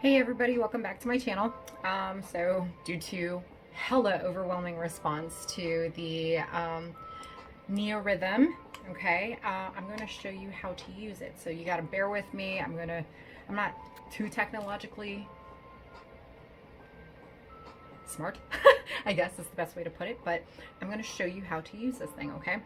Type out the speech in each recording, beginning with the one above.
Hey everybody, welcome back to my channel. So due to hella overwhelming response to the NeoRhythm, okay, I'm going to show you how to use it. So you got to bear with me. I'm not too technologically smart, I guess is the best way to put it, but I'm going to show you how to use this thing, okay?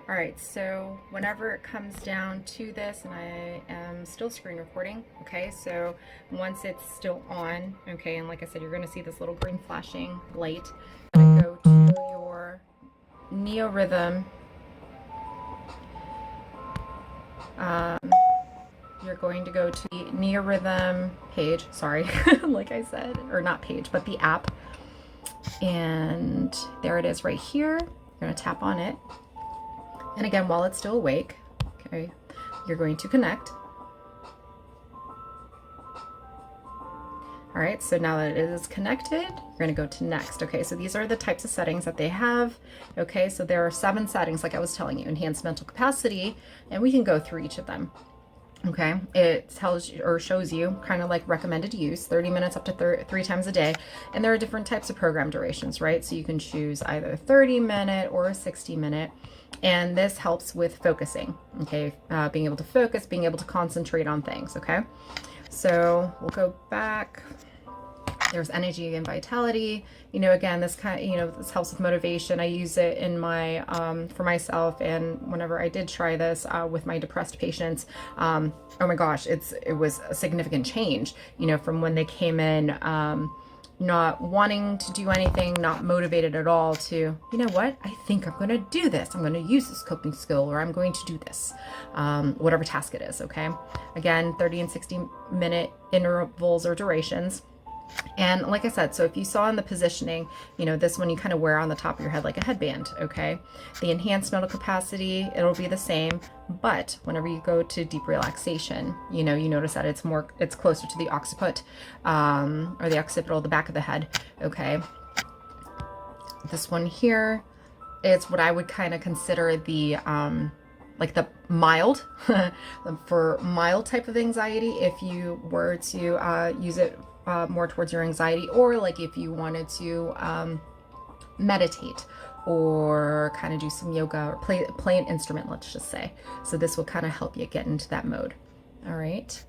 All right, so whenever it comes down to this, and I am still screen recording, okay, so once it's still on, okay, and like I said, you're gonna see this little green flashing light. You're gonna go to your NeoRhythm, you're going to go to the NeoRhythm page, sorry, like I said, or not page, but the app, and there it is right here. You're gonna tap on it. And again, while it's still awake, okay, you're going to connect. All right, so now that it is connected, you're going to go to next. Okay, so these are the types of settings that they have. Okay, so there are 7 settings, like I was telling you: enhanced mental capacity, and we can go through each of them. Okay, it tells you or shows you kind of like recommended use, 30 minutes up to 3 times a day. And there are different types of program durations, right? So you can choose either a 30-minute or a 60-minute. And this helps with focusing, okay? Being able to focus, being able to concentrate on things, okay? So we'll go back. There's energy and vitality. You know, again, this this helps with motivation. I use it in my for myself, and whenever I did try this with my depressed patients, oh my gosh, it was a significant change. You know, from when they came in not wanting to do anything, not motivated at all, to, you know what, I think I'm going to do this. I'm going to use this coping skill, or I'm going to do this, whatever task it is. Okay. Again, 30 and 60-minute intervals or durations. And like I said, so if you saw in the positioning, you know, this one you kind of wear on the top of your head like a headband, okay? The enhanced mental capacity, it'll be the same, but whenever you go to deep relaxation, you know, you notice that it's closer to the occiput, or the occipital, the back of the head, okay? This one here, it's what I would kind of consider the, like the mild, for mild type of anxiety, if you were to use it more towards your anxiety, or like if you wanted to meditate or kind of do some yoga or play an instrument, let's just say. So this will kind of help you get into that mode. All right.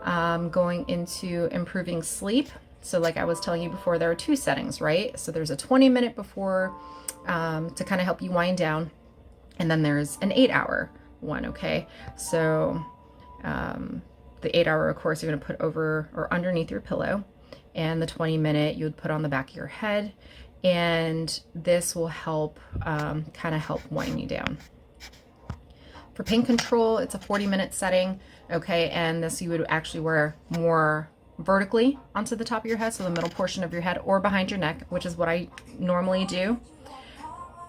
Going into improving sleep. So like I was telling you before, there are 2 settings, right? So there's a 20-minute before to kind of help you wind down. And then there's an 8-hour one, okay? So the 8-hour, of course, you're going to put over or underneath your pillow, and the 20-minute you would put on the back of your head, and this will help kind of help wind you down. For pain control, it's a 40-minute setting, okay, and this you would actually wear more vertically onto the top of your head, so the middle portion of your head, or behind your neck, which is what I normally do.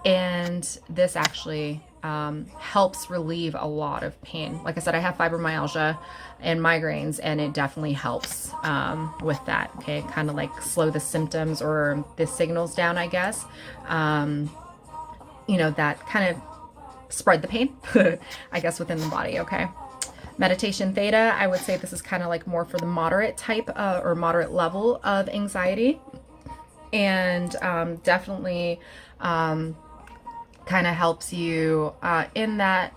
And this actually helps relieve a lot of pain. Like I said, I have fibromyalgia and migraines, and it definitely helps with that. Okay, kind of like slow the symptoms or the signals down, I guess. You know, that kind of spread the pain, I guess, within the body. Okay. Meditation theta, I would say this is kind of like more for the moderate type or moderate level of anxiety, and definitely kind of helps you in that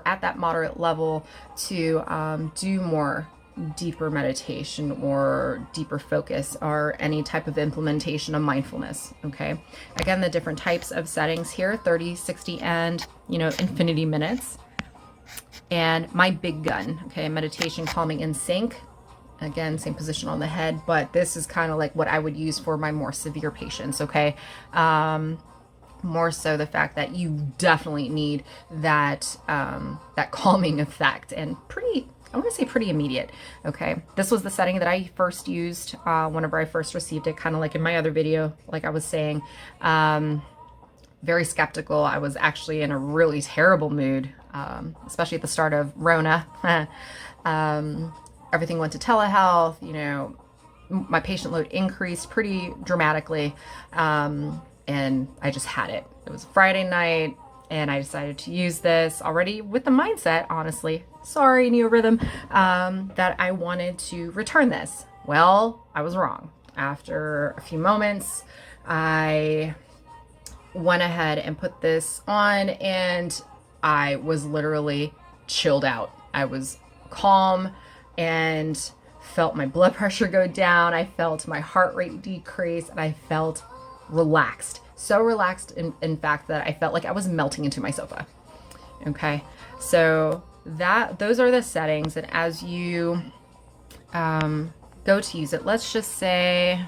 at that moderate level to do more deeper meditation or deeper focus or any type of implementation of mindfulness. Okay, again, the different types of settings here: 30, 60, and, you know, infinity minutes. And my big gun, okay, meditation, calming, in sync. Again, same position on the head, but this is kind of like what I would use for my more severe patients. Okay, more so the fact that you definitely need that that calming effect, and pretty, I want to say pretty immediate. Okay, this was the setting that I first used whenever I first received it, kind of like in my other video, like I was saying, very skeptical. I was actually in a really terrible mood, especially at the start of Rona. Everything went to telehealth, you know, my patient load increased pretty dramatically. And I just had it. It was Friday night, and I decided to use this already with the mindset, honestly, sorry, NeoRhythm, that I wanted to return this. Well, I was wrong. After a few moments, I went ahead and put this on, and I was literally chilled out. I was calm and felt my blood pressure go down. I felt my heart rate decrease, and I felt relaxed. So relaxed, in fact, that I felt like I was melting into my sofa. Okay, so those are the settings, and as you go to use it, let's just say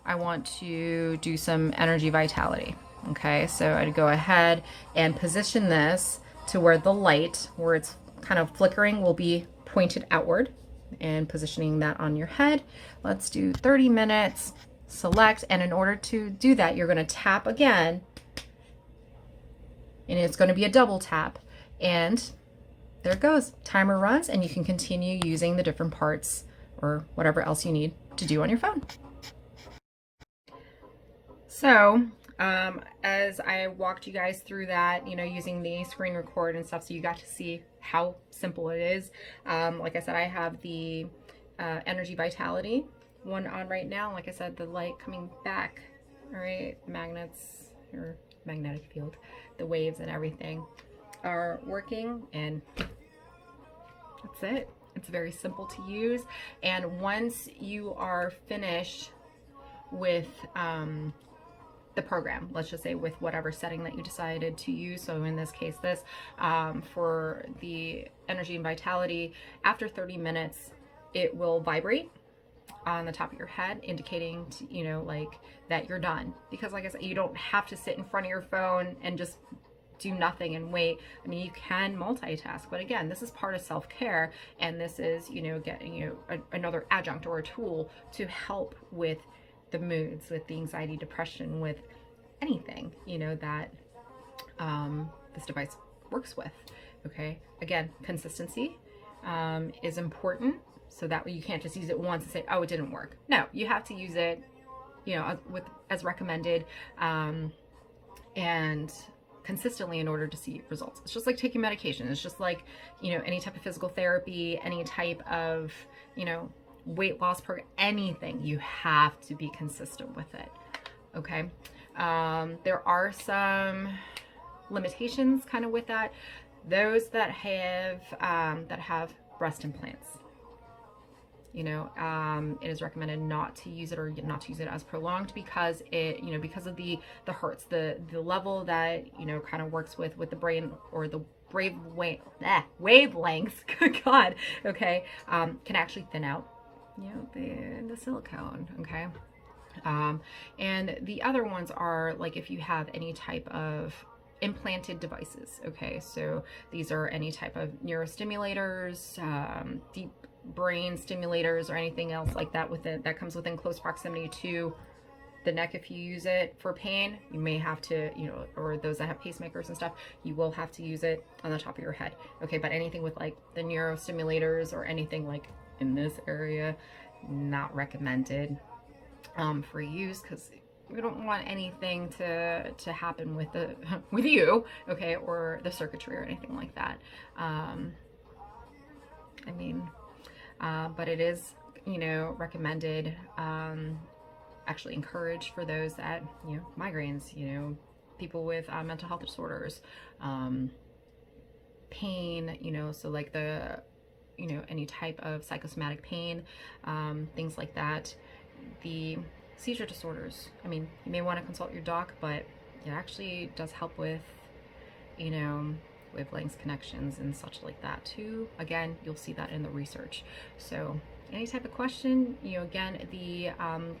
I want to do some energy vitality. Okay, so I'd go ahead and position this to where the light, where it's kind of flickering, will be pointed outward, and positioning that on your head. Let's do 30 minutes, select, and in order to do that, you're going to tap again, and it's going to be a double tap, and there it goes. Timer runs, and you can continue using the different parts or whatever else you need to do on your phone. So as I walked you guys through that, using the screen record and stuff, so you got to see how simple it is. Like I said, I have the energy vitality one on right now. Like I said, the light coming back, all right, the magnets or magnetic field, the waves and everything are working, and that's it. It's very simple to use. And once you are finished with the program, let's just say with whatever setting that you decided to use, so in this case this, for the energy and vitality, after 30 minutes it will vibrate on the top of your head, indicating to, like that you're done. Because like I said, you don't have to sit in front of your phone and just do nothing and wait. I mean, you can multitask, but again, this is part of self-care, and this is, getting another adjunct or a tool to help with the moods, with the anxiety, depression, with anything, that this device works with. Okay, again, consistency is important, so that way you can't just use it once and say, oh, it didn't work. No, you have to use it, as recommended, and consistently in order to see results. It's just like taking medication. It's just like, any type of physical therapy, any type of, weight loss program, anything, you have to be consistent with it. Okay. There are some limitations kind of with that. Those that have breast implants, it is recommended not to use it, or not to use it as prolonged, because it, because of the hertz, the level that, kind of works with the brain, or the wavelengths, good God, okay, can actually thin out, the silicone, okay. And the other ones are like if you have any type of implanted devices, okay, so these are any type of neurostimulators, deep brain stimulators, or anything else like that that comes within close proximity to the neck. If you use it for pain, you may have to, or those that have pacemakers and stuff, you will have to use it on the top of your head, okay. But anything with like the neurostimulators or anything like in this area, not recommended for use, because we don't want anything to happen with with you, okay, or the circuitry or anything like that. But it is, recommended, actually encouraged for those that, migraines, people with mental health disorders, pain, so like the, any type of psychosomatic pain, things like that. The seizure disorders, you may want to consult your doc, but it actually does help with, wavelengths, connections, and such like that too. Again, you'll see that in the research. So any type of question, again,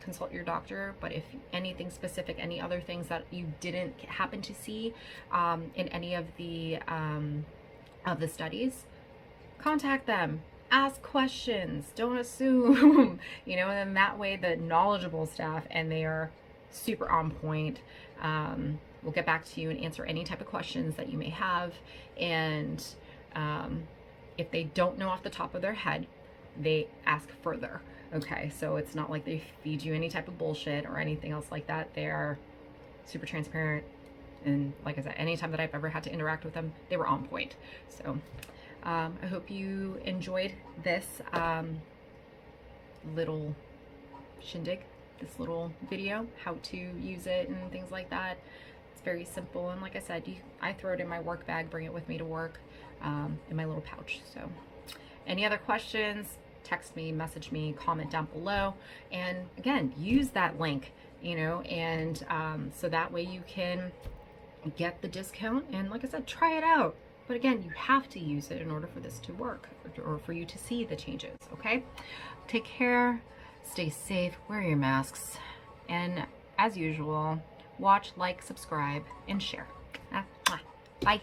consult your doctor. But if anything specific, any other things that you didn't happen to see in any of the studies, contact them. Ask questions, don't assume, and then that way the knowledgeable staff, and they are super on point, will get back to you and answer any type of questions that you may have. And if they don't know off the top of their head, they ask further. Okay, so it's not like they feed you any type of bullshit or anything else like that. They are super transparent, and like I said, anytime that I've ever had to interact with them, they were on point. So I hope you enjoyed this little shindig, this little video, how to use it and things like that. It's very simple, and like I said, I throw it in my work bag, bring it with me to work, in my little pouch. So any other questions, text me, message me, comment down below, and again, use that link, and so that way you can get the discount, and like I said, try it out. But again, you have to use it in order for this to work, or for you to see the changes. Okay, take care, stay safe, wear your masks, and as usual, watch, like, subscribe, and share. Bye.